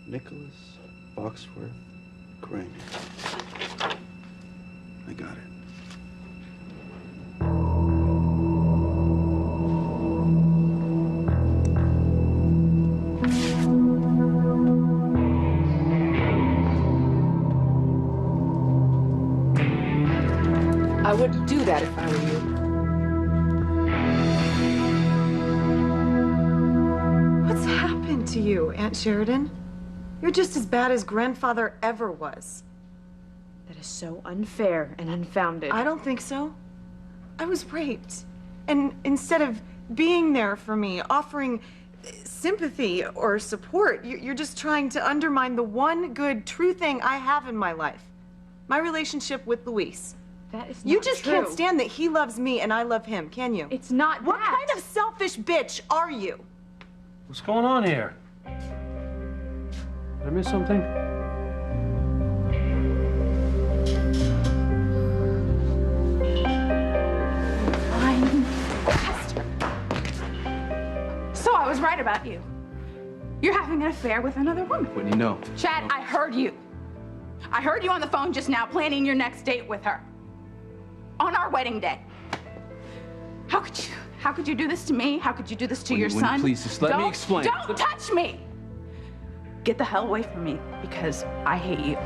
Nicholas Boxworth Grainger. I got it. I wouldn't do that if I were you. What's happened to you, Aunt Sheridan? You're just as bad as grandfather ever was. That is so unfair and unfounded. I don't think so. I was raped. And instead of being there for me, offering sympathy or support, you're just trying to undermine the one good, true thing I have in my life. My relationship with Luis. That is not You just true. can't stand that he loves me and I love him, can you? It's not What that. kind of selfish bitch are you? What's going on here? Did I miss something? So I was right about you. You're having an affair with another woman. What do you know? Chad, I heard you. I heard you on the phone just now planning your next date with her. On our wedding day. How could you do this to me? How could you do this to your son? Please, just let me explain. Don't touch me! Get the hell away from me, because I hate you.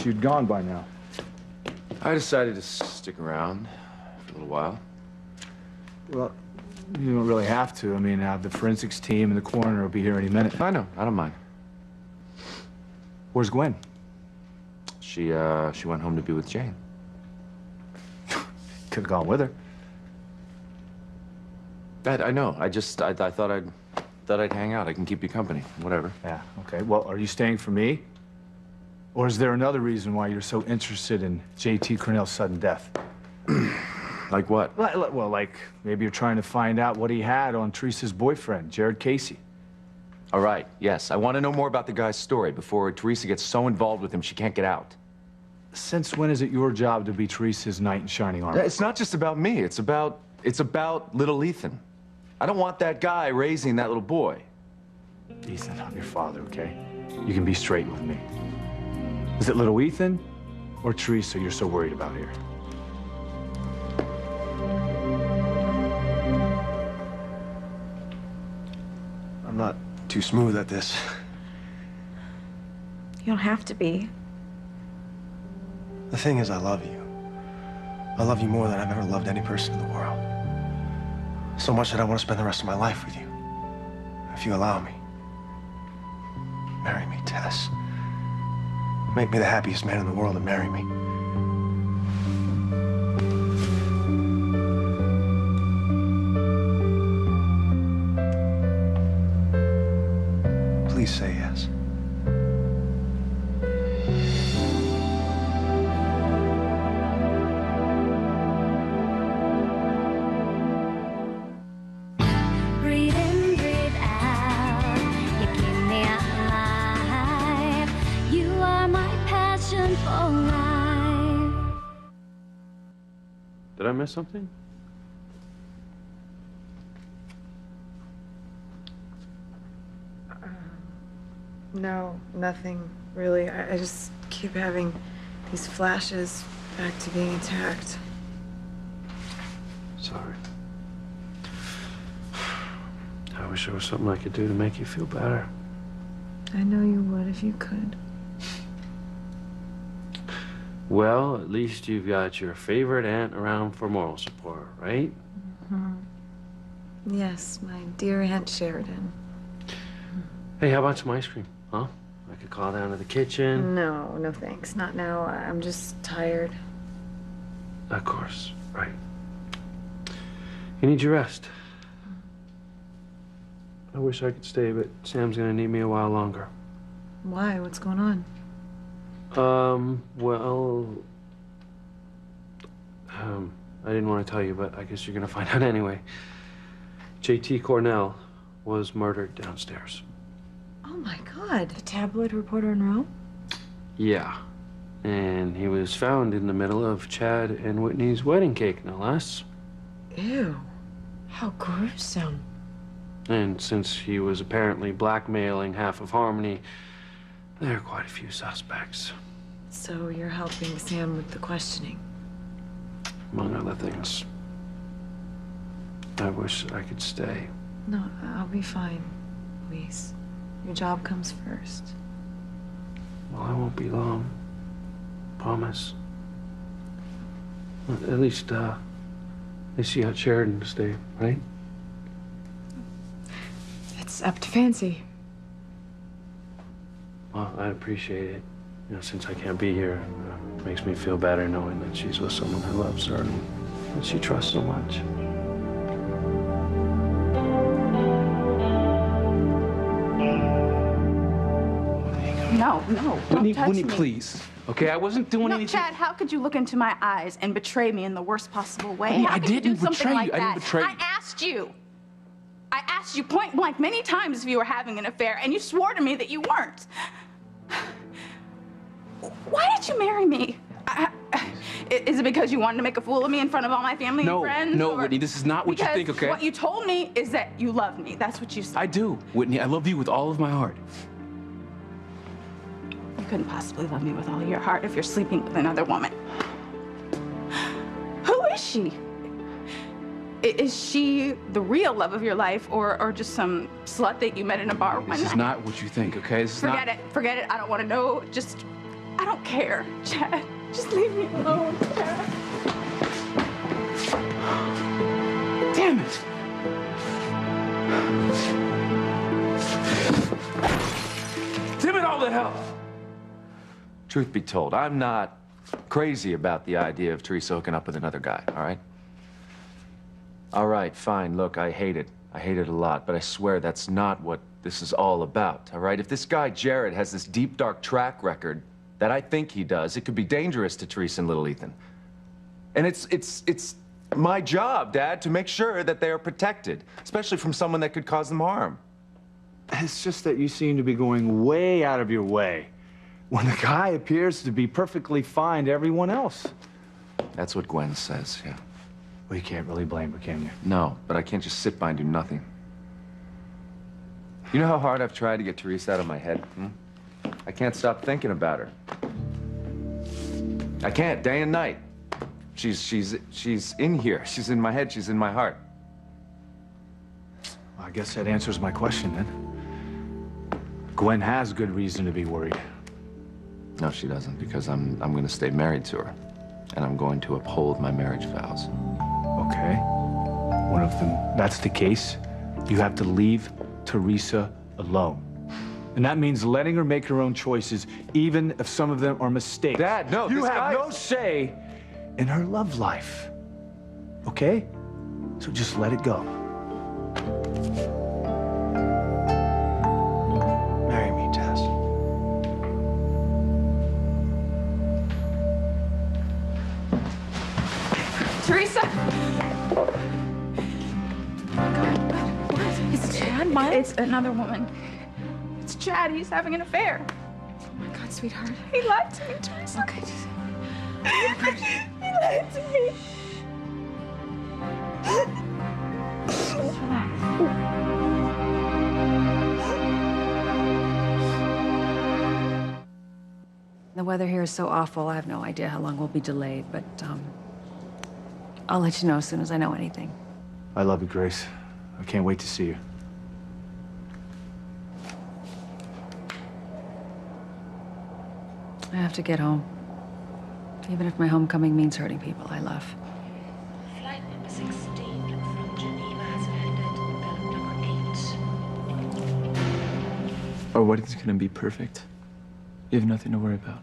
You'd gone by now. I decided to stick around for a little while. Well, you don't really have to. I mean, the forensics team and the coroner will be here any minute. I know. I don't mind. Where's Gwen? She went home to be with Jane. Could have gone with her. I know. I thought I'd hang out. I can keep you company. Whatever. Yeah, okay. Well, are you staying for me? Or is there another reason why you're so interested in J.T. Cornell's sudden death? Like what? Well, like maybe you're trying to find out what he had on Teresa's boyfriend, Jared Casey. All right. Yes. I want to know more about the guy's story before Teresa gets so involved with him she can't get out. Since when is it your job to be Teresa's knight in shining armor? It's not just about me. It's about little Ethan. I don't want that guy raising that little boy. Ethan, I'm your father, okay? You can be straight with me. Is it little Ethan or Teresa you're so worried about here? I'm not too smooth at this. You don't have to be. The thing is, I love you. I love you more than I've ever loved any person in the world. So much that I want to spend the rest of my life with you. If you allow me. Marry me, Tess. Make me the happiest man in the world and marry me. Please say yes. Breathe in, breathe out. You keep me alive. You are my passion for life. Did I miss something? No, nothing really. I just keep having these flashes back to being attacked. Sorry. I wish there was something I could do to make you feel better. I know you would if you could. Well, at least you've got your favorite aunt around for moral support, right? Yes, my dear Aunt Sheridan. Hey, how about some ice cream, huh? I could call down to the kitchen. No, no thanks. Not now. I'm just tired. Of course, right. You need your rest. I wish I could stay, but Sam's gonna need me a while longer. Why? What's going on? Well, I didn't want to tell you, but I guess you're gonna find out anyway. J.T. Cornell was murdered downstairs. Oh my God. The tabloid reporter in Rome? Yeah. And he was found in the middle of Chad and Whitney's wedding cake, no less. Ew. How gruesome. And since he was apparently blackmailing half of Harmony, there are quite a few suspects. So you're helping Sam with the questioning? Among other things. I wish I could stay. No, I'll be fine, Luis. Your job comes first. Well, I won't be long. Promise. Well, at least you got Sheridan to stay, right? It's up to Fancy. Well, I'd appreciate it. You know, since I can't be here, it makes me feel better knowing that she's with someone who loves her and that she trusts so much. No, don't touch Whitney, me. please. Okay, I wasn't doing No, anything. Chad, how could you look into my eyes and betray me in the worst possible way? Whitney, How I could you didn't do something betray you. like I didn't that? betray you. I asked you point blank many times if you were having an affair, and you swore to me that you weren't. Why did you marry me? Is it because you wanted to make a fool of me in front of all my family and friends? No, or Whitney, this is not what you think, okay? What you told me is that you love me. That's what you said. I do, Whitney. I love you with all of my heart. You couldn't possibly love me with all your heart if you're sleeping with another woman. Who is she? Is she the real love of your life, or just some slut that you met in a bar one night? This is not what you think, okay? This is Forget not... it. Forget it. I don't want to know. Just, I don't care, Chad. Just leave me alone, Chad. Damn it! Damn it all to hell! Truth be told, I'm not crazy about the idea of Teresa hooking up with another guy, all right? All right, fine. Look, I hate it. I hate it a lot, but I swear that's not what this is all about, all right? If this guy, Jared, has this deep, dark track record that I think he does, it could be dangerous to Teresa and little Ethan. And it's my job, Dad, to make sure that they are protected, especially from someone that could cause them harm. It's just that you seem to be going way out of your way when the guy appears to be perfectly fine to everyone else. That's what Gwen says, yeah. Well, you can't really blame her, can you? No, but I can't just sit by and do nothing. You know how hard I've tried to get Teresa out of my head? Hmm? I can't stop thinking about her. I can't, day and night. She's in here. She's in my head. She's in my heart. Well, I guess that answers my question, then. Gwen has good reason to be worried. No, she doesn't, because I'm going to stay married to her. And I'm going to uphold my marriage vows. Okay. One of them, that's the case. You have to leave Teresa alone. And that means letting her make her own choices, even if some of them are mistakes. Dad, no, you this have guy... no say in her love life. Okay? So just let it go. Marry me, Tess. Teresa. It's Chad, Miles? It's another woman. It's Chad. He's having an affair. Oh my God, sweetheart. He lied to me, Teresa. Okay, just... He lied to me. The weather here is so awful, I have no idea how long we'll be delayed, but I'll let you know as soon as I know anything. I love you, Grace. I can't wait to see you. I have to get home. Even if my homecoming means hurting people I love. Flight number 16 from Geneva has landed Belgium number 8. Our wedding's gonna be perfect. You have nothing to worry about.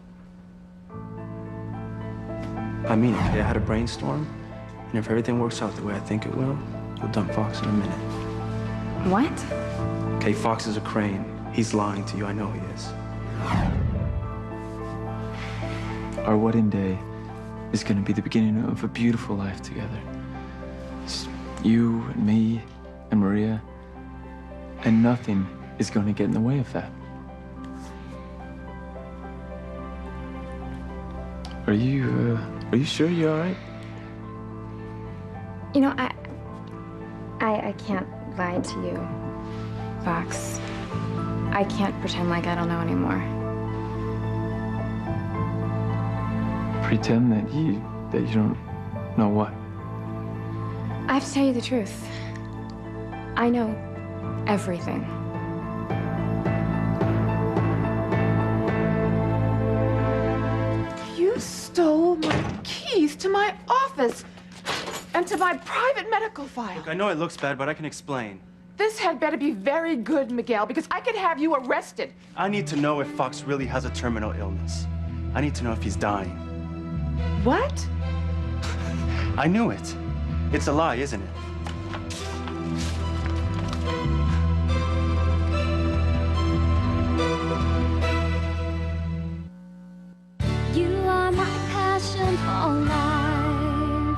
I mean it. I had a brainstorm, and if everything works out the way I think it will, you'll dump Fox in a minute. What? Okay, Fox is a crane. He's lying to you. I know he is. Our wedding day is gonna be the beginning of a beautiful life together. It's you and me and Maria, and nothing is going to get in the way of that. Are you sure you're all right? You know, I can't lie to you, Fox. I can't pretend like I don't know anymore. Pretend that you don't know what? I have to tell you the truth. I know everything. You stole my keys to my office and to my private medical file. Look, I know it looks bad, but I can explain. This had better be very good, Miguel, because I could have you arrested. I need to know if Fox really has a terminal illness. I need to know if he's dying. What? I knew it. It's a lie, isn't it? You are my passion for life.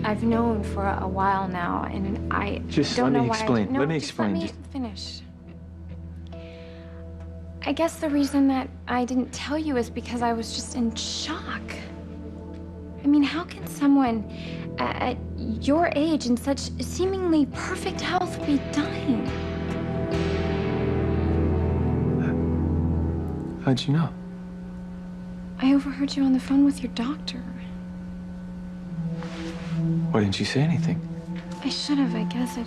I've known for a while now, and I Just don't let know me why explain. No, Let me just explain. Let me finish. I guess the reason that I didn't tell you is because I was just in shock. I mean, how can someone at your age in such seemingly perfect health be dying? How'd you know? I overheard you on the phone with your doctor. Why didn't you say anything? I should have, I guess.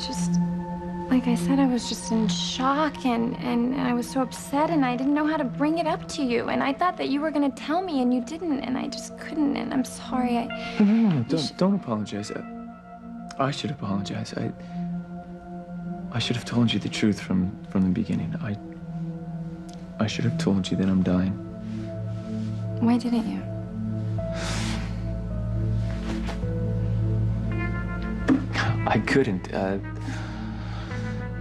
Like I said, I was just in shock and I was so upset and I didn't know how to bring it up to you. And I thought that you were gonna tell me and you didn't and I just couldn't and I'm sorry. No, don't apologize. I should apologize. I should have told you the truth from the beginning. I should have told you that I'm dying. Why didn't you? I couldn't.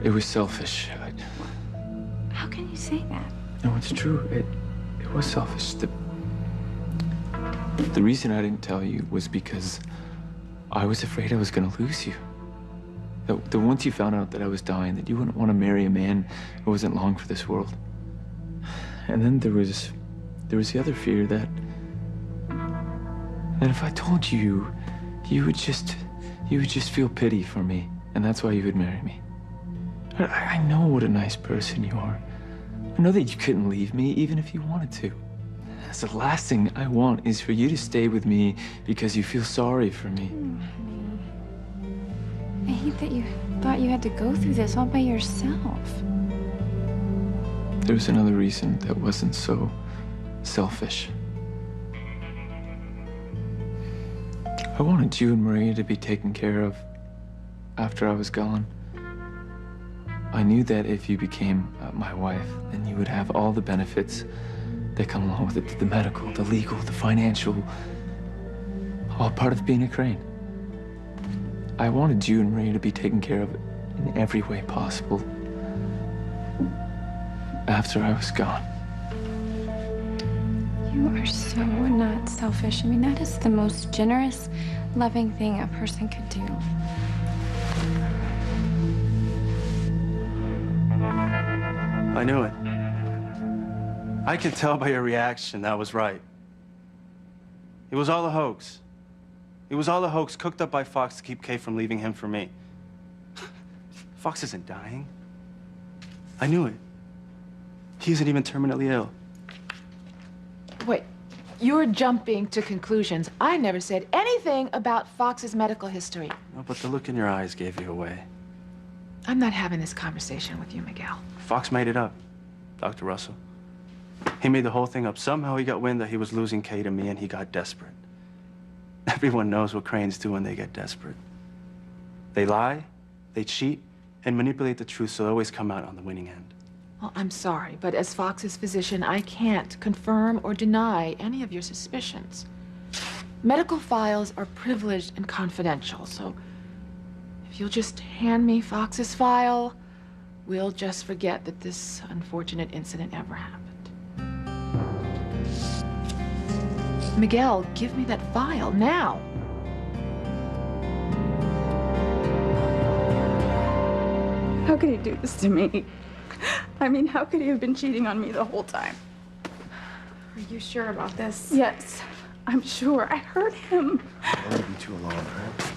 It was selfish. How can you say that? No, it's true. It was selfish. The reason I didn't tell you was because I was afraid I was going to lose you. That once you found out that I was dying, that you wouldn't want to marry a man who wasn't long for this world. And then there was the other fear that if I told you, you would just feel pity for me, and that's why you would marry me. I know what a nice person you are. I know that you couldn't leave me even if you wanted to. That's the last thing I want is for you to stay with me because you feel sorry for me. Honey. I hate that you thought you had to go through this all by yourself. There was another reason that wasn't so selfish. I wanted you and Maria to be taken care of after I was gone. I knew that if you became my wife, then you would have all the benefits that come along with it, the medical, the legal, the financial, all part of being a Crane. I wanted you and Maria to be taken care of in every way possible after I was gone. You are so not selfish. I mean, that is the most generous, loving thing a person could do. I knew it. I can tell by your reaction that was right. It was all a hoax. It was all a hoax cooked up by Fox to keep Kay from leaving him for me. Fox isn't dying. I knew it. He isn't even terminally ill. Wait, you're jumping to conclusions. I never said anything about Fox's medical history. No, but the look in your eyes gave you away. I'm not having this conversation with you, Miguel. Fox made it up, Dr. Russell. He made the whole thing up. Somehow he got wind that he was losing Kay to me and he got desperate. Everyone knows what Cranes do when they get desperate. They lie, they cheat, and manipulate the truth so they always come out on the winning end. Well, I'm sorry, but as Fox's physician, I can't confirm or deny any of your suspicions. Medical files are privileged and confidential, so if you'll just hand me Fox's file, we'll just forget that this unfortunate incident ever happened. Miguel, give me that file now. How could he do this to me? I mean, how could he have been cheating on me the whole time? Are you sure about this? Yes, I'm sure. I heard him. Don't leave you two alone, right?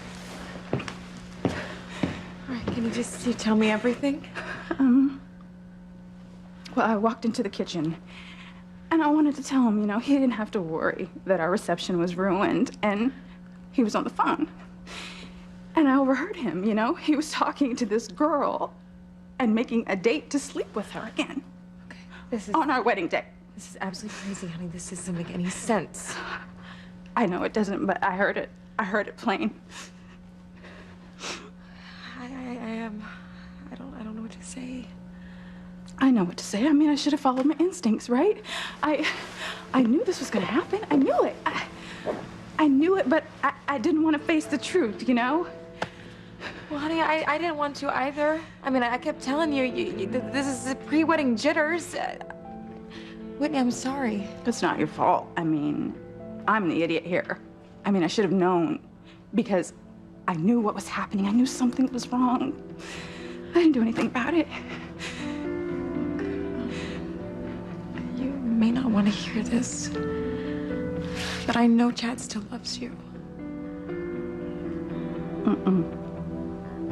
All right, can you tell me everything? Well, I walked into the kitchen and I wanted to tell him, you know, he didn't have to worry that our reception was ruined, and he was on the phone. And I overheard him, you know, he was talking to this girl and making a date to sleep with her again. Okay, this is... On our wedding day. This is absolutely crazy, honey. This doesn't make any sense. I know it doesn't, but I heard it. I heard it plain. I don't know what to say. I know what to say. I mean, I should have followed my instincts, right? I knew this was gonna happen. I knew it. I knew it, but I didn't want to face the truth, you know? Well, honey, I didn't want to either. I mean, I kept telling you, this is pre-wedding jitters. Whitney, I'm sorry. It's not your fault. I mean, I'm the idiot here. I mean, I should have known because I knew what was happening. I knew something was wrong. I didn't do anything about it. You may not want to hear this, but I know Chad still loves you.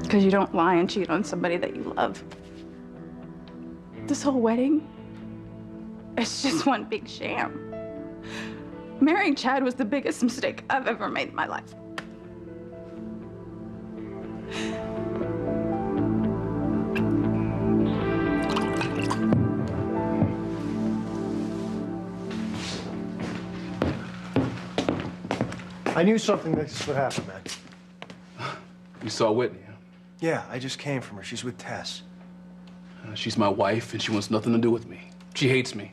Because you don't lie and cheat on somebody that you love. This whole wedding, it's just one big sham. Marrying Chad was the biggest mistake I've ever made in my life. I knew something like this would happen, man. You saw Whitney, huh? Yeah, I just came from her. She's with Tess. She's my wife, and she wants nothing to do with me. She hates me.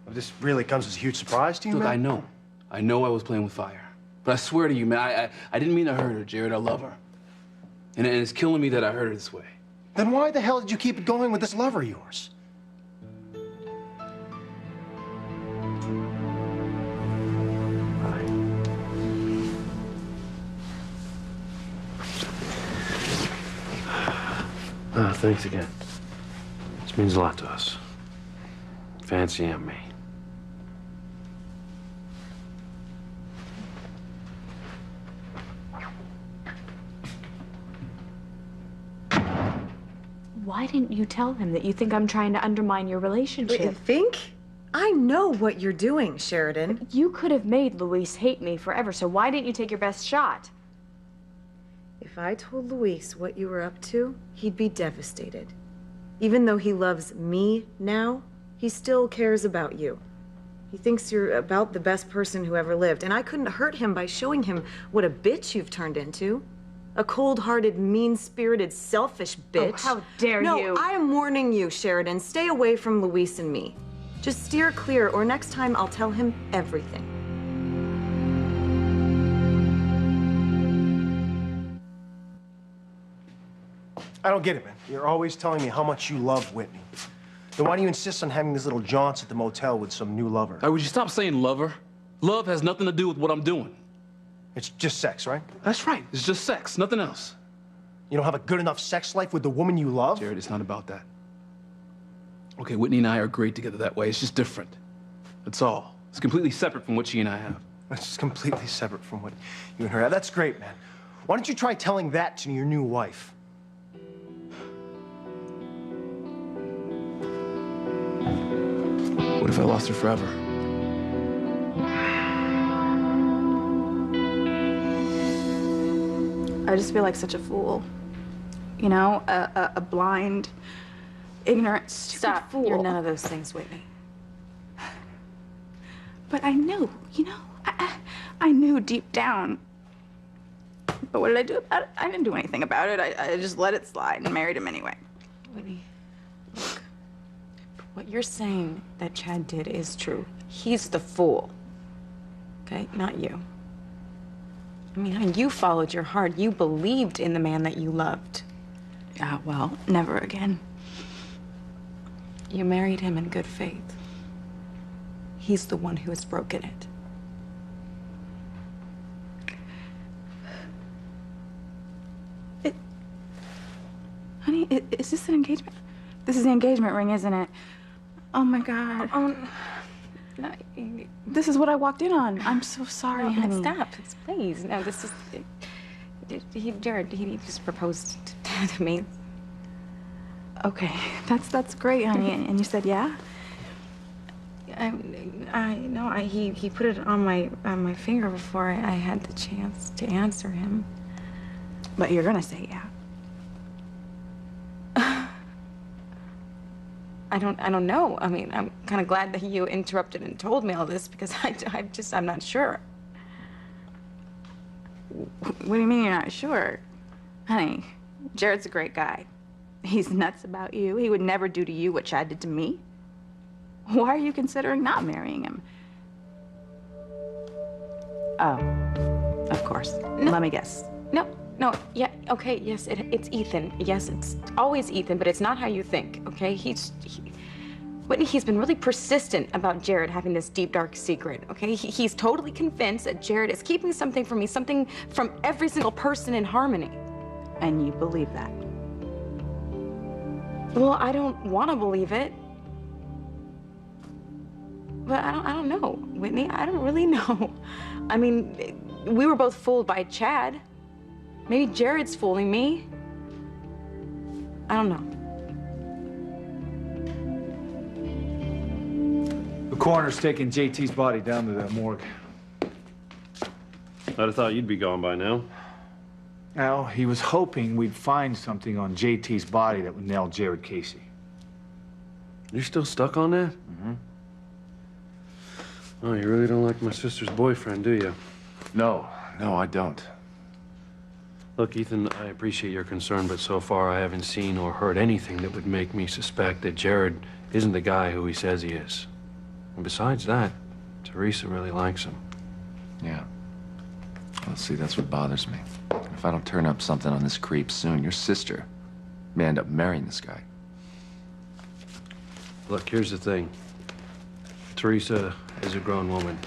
This really comes as a huge surprise to you, Look, man? I know. I know I was playing with fire. But I swear to you, man, I didn't mean to hurt her, Jared. I love her. And it's killing me that I hurt her this way. Then why the hell did you keep it going with this lover of yours? Thanks again. This means a lot to us. Fancy and me. Why didn't you tell him that you think I'm trying to undermine your relationship? Wait, think? I know what you're doing, Sheridan. You could have made Luis hate me forever, so why didn't you take your best shot? If I told Luis what you were up to, he'd be devastated. Even though he loves me now, he still cares about you. He thinks you're about the best person who ever lived, and I couldn't hurt him by showing him what a bitch you've turned into. A cold-hearted, mean-spirited, selfish bitch. Oh, how dare you! No, I am warning you, Sheridan. Stay away from Luis and me. Just steer clear, or next time I'll tell him everything. I don't get it, man. You're always telling me how much you love Whitney. Then why do you insist on having these little jaunts at the motel with some new lover? Would you stop saying lover? Love has nothing to do with what I'm doing. It's just sex, right? That's right. It's just sex, nothing else. You don't have a good enough sex life with the woman you love? Jared, it's not about that. Okay, Whitney and I are great together that way. It's just different. That's all. It's completely separate from what she and I have. It's just completely separate from what you and her have. That's great, man. Why don't you try telling that to your new wife? What if I lost her forever? I just feel like such a fool. You know, a blind, ignorant, stupid fool. You're none of those things, Whitney. But I knew, you know, I knew deep down. But what did I do about it? I didn't do anything about it. I just let it slide and married him anyway. Whitney, look. What you're saying that Chad did is true. He's the fool. Okay? Not you. I mean, honey, you followed your heart. You believed in the man that you loved. Yeah, well, never again. You married him in good faith. He's the one who has broken it. Honey, honey, is this an engagement? This is the engagement ring, isn't it? Oh my God. No, This is what I walked in on. I'm so sorry, no, honey. Stop, please. No, this is... Jared, he just proposed to me. Okay, that's great, honey. And you said yeah? He put it on my finger before I had the chance to answer him. But you're gonna say yeah. I don't know. I mean, I'm kind of glad that you interrupted and told me all this because I'm not sure. What do you mean you're not sure? Honey, Jared's a great guy. He's nuts about you. He would never do to you what Chad did to me. Why are you considering not marrying him? Oh, of course. No. Let me guess. No, yeah, okay, yes, it's Ethan. Yes, it's always Ethan, but it's not how you think, okay? Whitney, he's been really persistent about Jared having this deep, dark secret, okay? He's totally convinced that Jared is keeping something from me, something from every single person in Harmony. And you believe that? Well, I don't want to believe it. But I don't know, Whitney. I don't really know. I mean, we were both fooled by Chad. Maybe Jared's fooling me. I don't know. The coroner's taking JT's body down to the morgue. I'd have thought you'd be gone by now. Al, he was hoping we'd find something on JT's body that would nail Jared Casey. You're still stuck on that? Mm-hmm. Oh, you really don't like my sister's boyfriend, do you? No, I don't. Look, Ethan, I appreciate your concern, but so far I haven't seen or heard anything that would make me suspect that Jared isn't the guy who he says he is. And besides that, Teresa really likes him. Yeah. Well, see, that's what bothers me. If I don't turn up something on this creep soon, your sister may end up marrying this guy. Look, here's the thing. Teresa is a grown woman,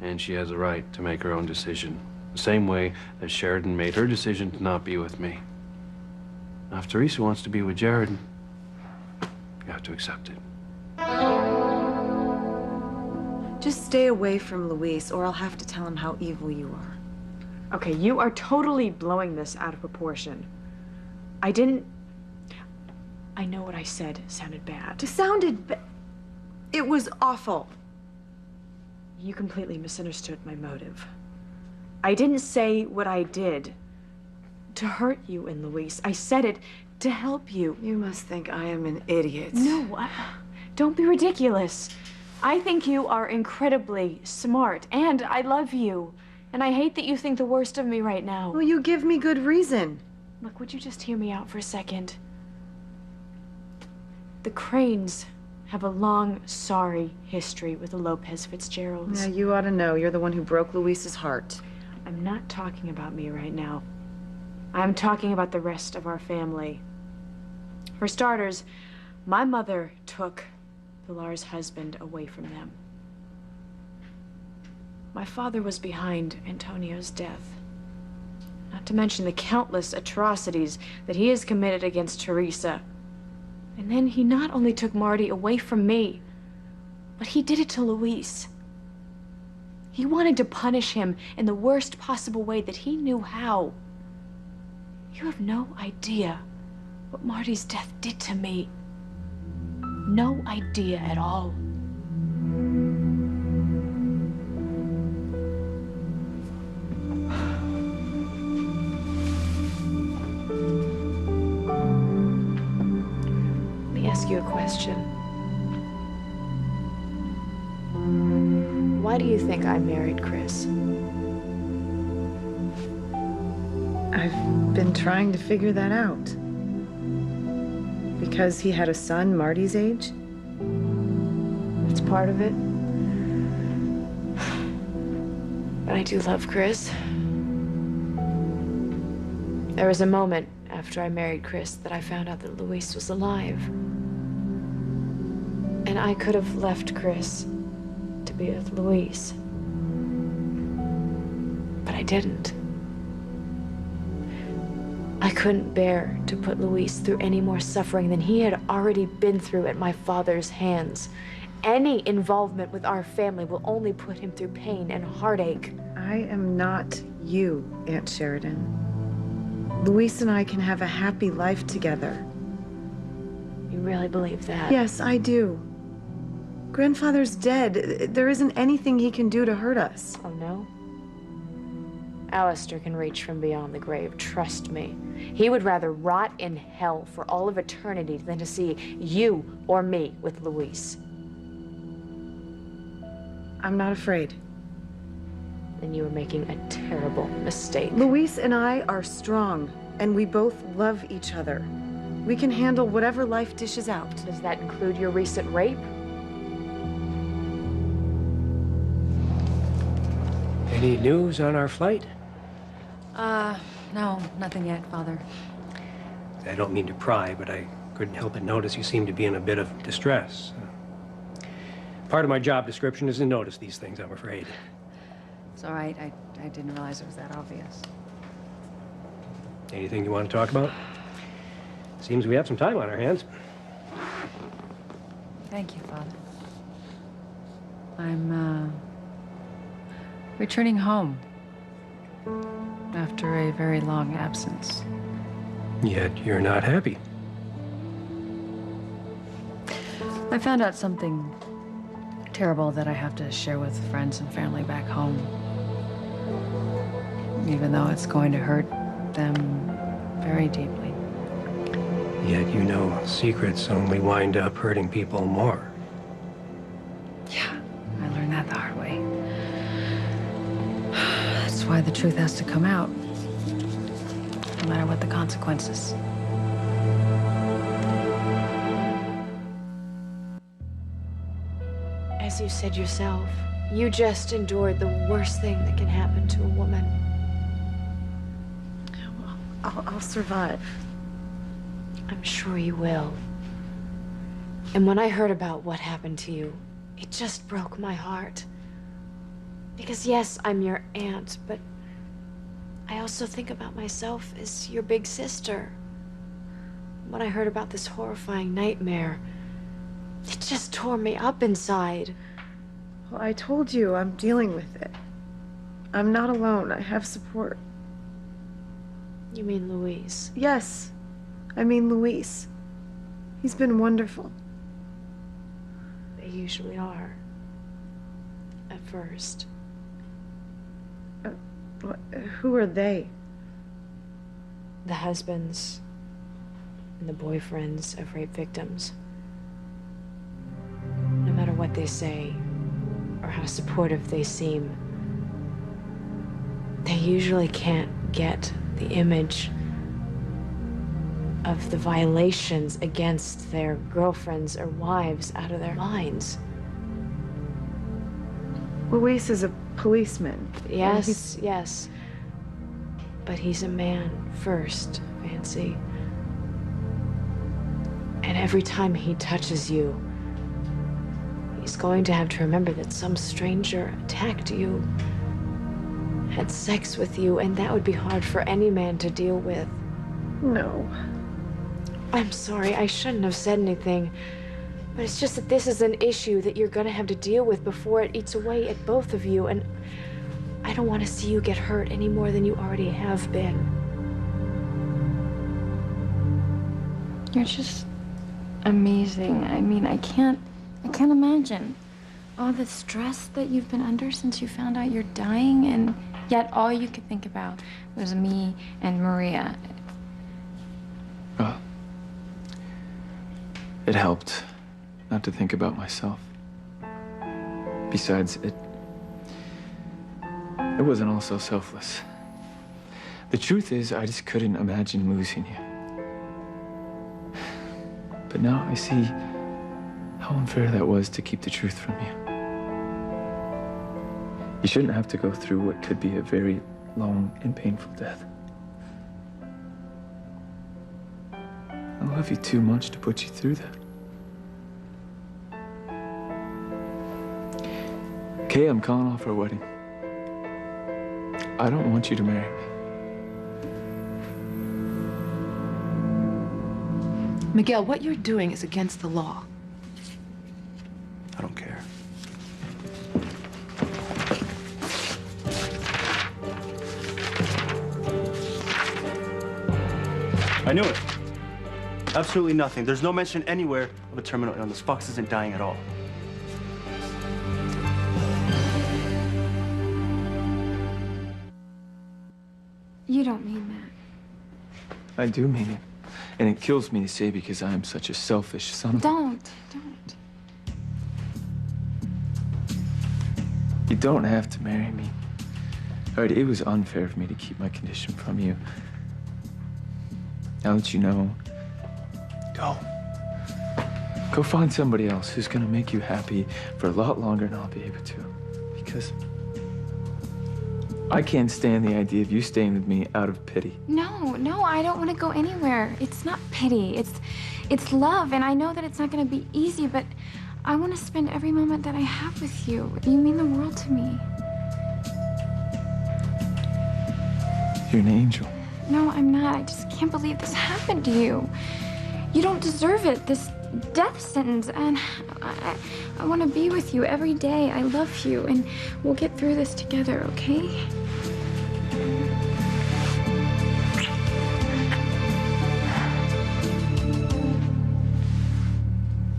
and she has a right to make her own decision. The same way that Sheridan made her decision to not be with me. Now, if Teresa wants to be with Jared, you have to accept it. Just stay away from Luis, or I'll have to tell him how evil you are. Okay, you are totally blowing this out of proportion. I know what I said sounded bad. It was awful. You completely misunderstood my motive. I didn't say what I did to hurt you and Luis. I said it to help you. You must think I am an idiot. No, don't be ridiculous. I think you are incredibly smart, and I love you. And I hate that you think the worst of me right now. Well, you give me good reason. Look, would you just hear me out for a second? The Cranes have a long, sorry history with the Lopez Fitzgeralds. Yeah, you ought to know. You're the one who broke Luis's heart. I'm not talking about me right now. I'm talking about the rest of our family. For starters, my mother took Pilar's husband away from them. My father was behind Antonio's death. Not to mention the countless atrocities that he has committed against Teresa. And then he not only took Marty away from me, but he did it to Luis. He wanted to punish him in the worst possible way that he knew how. You have no idea what Marty's death did to me. No idea at all. Let me ask you a question. Why do you think I married Chris? I've been trying to figure that out. Because he had a son Marty's age? That's part of it. But I do love Chris. There was a moment after I married Chris that I found out that Luis was alive. And I could have left Chris to be with Luis. But I didn't. I couldn't bear to put Luis through any more suffering than he had already been through at my father's hands. Any involvement with our family will only put him through pain and heartache. I am not you, Aunt Sheridan. Luis and I can have a happy life together. You really believe that? Yes, I do. Grandfather's dead. There isn't anything he can do to hurt us. Oh, no? Alistair can reach from beyond the grave, trust me. He would rather rot in hell for all of eternity than to see you or me with Luis. I'm not afraid. Then you are making a terrible mistake. Luis and I are strong, and we both love each other. We can handle whatever life dishes out. Does that include your recent rape? Any news on our flight? No, nothing yet, Father. I don't mean to pry, but I couldn't help but notice you seem to be in a bit of distress. Part of my job description is to notice these things, I'm afraid. It's all right. I didn't realize it was that obvious. Anything you want to talk about? Seems we have some time on our hands. Thank you, Father. I'm, returning home after a very long absence. Yet you're not happy. I found out something terrible that I have to share with friends and family back home. Even though it's going to hurt them very deeply. Yet you know secrets only wind up hurting people more. Yeah, I learned that the hard way. That's why the truth has to come out, no matter what the consequences. As you said yourself, you just endured the worst thing that can happen to a woman. I'll survive. I'm sure you will. And when I heard about what happened to you, it just broke my heart. Because yes, I'm your aunt, but I also think about myself as your big sister. When I heard about this horrifying nightmare, it just tore me up inside. Well, I told you I'm dealing with it. I'm not alone. I have support. You mean Luis? Yes, I mean Luis. He's been wonderful. They usually are. At first. Who are they? The husbands and the boyfriends of rape victims. No matter what they say or how supportive they seem, they usually can't get the image of the violations against their girlfriends or wives out of their minds. Luis is a policeman. Yes, yes. But he's a man first, Fancy. And every time he touches you, he's going to have to remember that some stranger attacked you, had sex with you, and that would be hard for any man to deal with. No. I'm sorry, I shouldn't have said anything. But it's just that this is an issue that you're gonna have to deal with before it eats away at both of you, and I don't want to see you get hurt any more than you already have been. You're just amazing. I mean, I can't imagine all the stress that you've been under since you found out you're dying, and yet all you could think about was me and Maria. Well, it helped not to think about myself. Besides, it wasn't all so selfless. The truth is, I just couldn't imagine losing you. But now I see how unfair that was to keep the truth from you. You shouldn't have to go through what could be a very long and painful death. I love you too much to put you through that. Kay, I'm calling off our wedding. I don't want you to marry me. Miguel, what you're doing is against the law. I don't care. I knew it. Absolutely nothing. There's no mention anywhere of a terminal illness. Fox isn't dying at all. You don't mean that. I do mean it. And it kills me to say because I am such a selfish son of a... Don't. You don't have to marry me. All right, it was unfair for me to keep my condition from you. Now that you know, go. Go find somebody else who's gonna make you happy for a lot longer than I'll be able to. Because I can't stand the idea of you staying with me out of pity. No, I don't want to go anywhere. It's not pity. It's love, and I know that it's not going to be easy, but I want to spend every moment that I have with you. You mean the world to me. You're an angel. No, I'm not. I just can't believe this happened to you. You don't deserve it, this death sentence, and I want to be with you every day. I love you, and we'll get through this together, okay?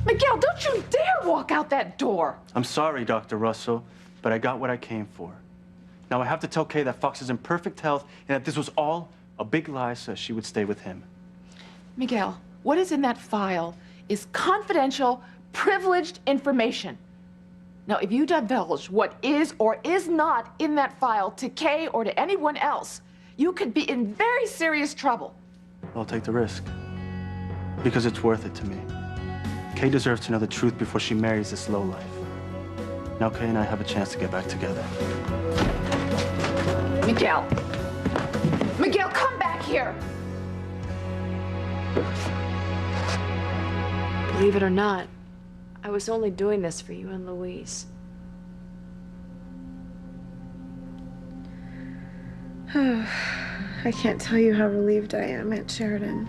Miguel, don't you dare walk out that door! I'm sorry, Dr. Russell, but I got what I came for. Now I have to tell Kay that Fox is in perfect health and that this was all a big lie so she would stay with him. Miguel, what is in that file is confidential, privileged information. Now, if you divulge what is or is not in that file to Kay or to anyone else, you could be in very serious trouble. I'll take the risk. Because it's worth it to me. Kay deserves to know the truth before she marries this lowlife. Now Kay and I have a chance to get back together. Miguel! Miguel, come back here! Believe it or not, I was only doing this for you and Louise. I can't tell you how relieved I am, Aunt Sheridan.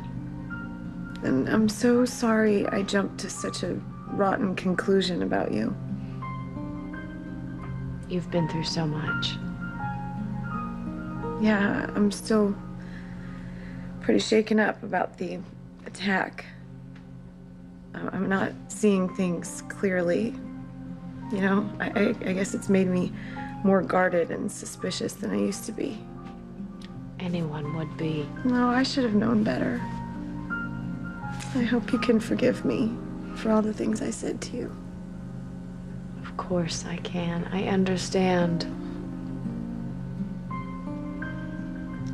And I'm so sorry I jumped to such a rotten conclusion about you. You've been through so much. Yeah, I'm still pretty shaken up about the attack. I'm not seeing things clearly. You know, I guess it's made me more guarded and suspicious than I used to be. Anyone would be. No, I should have known better. I hope you can forgive me for all the things I said to you. Of course I can. I understand.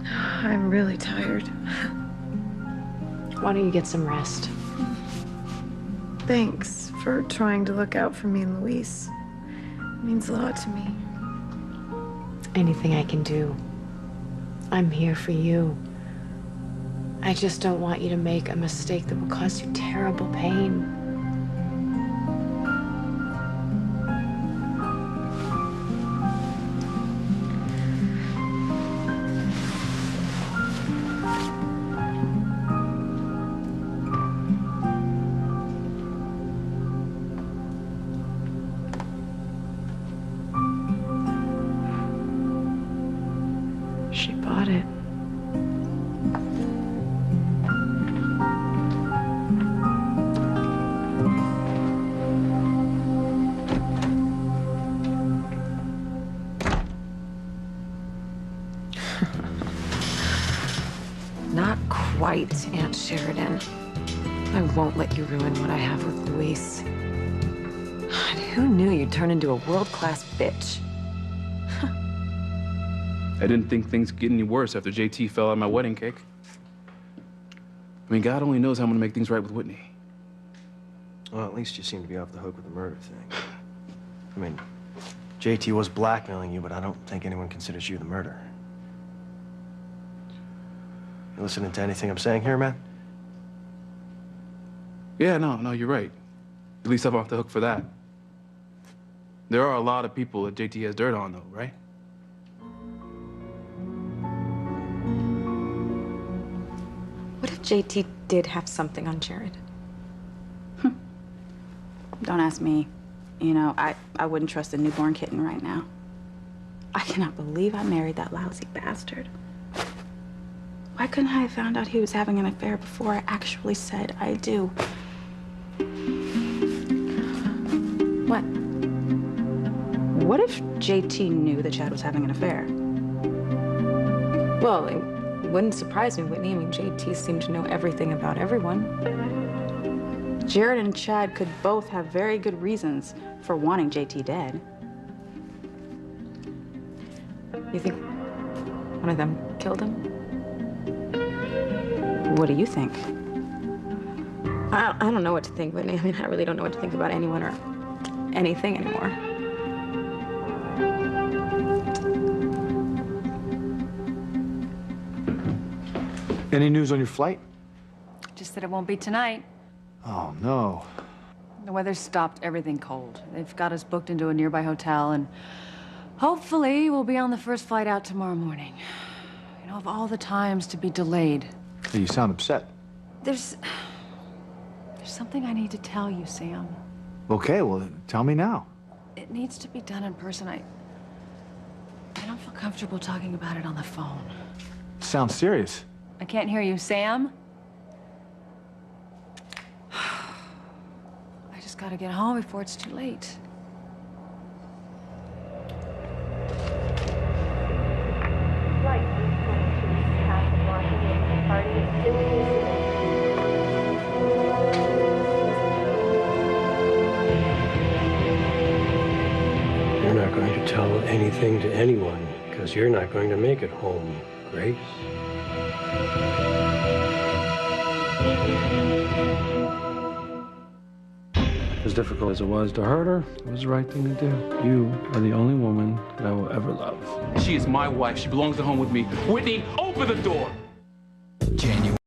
I'm really tired. Why don't you get some rest? Thanks for trying to look out for me and Luis. It means a lot to me. Anything I can do. I'm here for you. I just don't want you to make a mistake that will cause you terrible pain. She bought it. Not quite, Aunt Sheridan. I won't let you ruin what I have with Luis. God, who knew you'd turn into a world-class bitch? I didn't think things could get any worse after JT fell out my wedding cake. I mean, God only knows how I'm gonna make things right with Whitney. Well, at least you seem to be off the hook with the murder thing. I mean, JT was blackmailing you, but I don't think anyone considers you the murderer. You listening to anything I'm saying here, man? Yeah, no, you're right. At least I'm off the hook for that. There are a lot of people that JT has dirt on, though, right? What if JT did have something on Jared? Don't ask me. You know, I wouldn't trust a newborn kitten right now. I cannot believe I married that lousy bastard. Why couldn't I have found out he was having an affair before I actually said I do? What? What if JT knew that Chad was having an affair? Well, it wouldn't surprise me, Whitney. I mean, JT seemed to know everything about everyone. Jared and Chad could both have very good reasons for wanting JT dead. You think one of them killed him? What do you think? I don't know what to think, Whitney. I mean, I really don't know what to think about anyone or anything anymore. Any news on your flight? Just that it won't be tonight. Oh, no. The weather's stopped everything cold. They've got us booked into a nearby hotel, and hopefully we'll be on the first flight out tomorrow morning. You know, of all the times to be delayed. Hey, you sound upset. There's something I need to tell you, Sam. Okay, well, tell me now. It needs to be done in person. I don't feel comfortable talking about it on the phone. Sounds serious. I can't hear you, Sam. I just gotta get home before it's too late. Flight 822 passing Washington, departing You're not going to tell anything to anyone because you're not going to make it home, Grace. As difficult as it was to hurt her, it was the right thing to do. You are the only woman that I will ever love. She is my wife. She belongs at home with me. Whitney, open the door!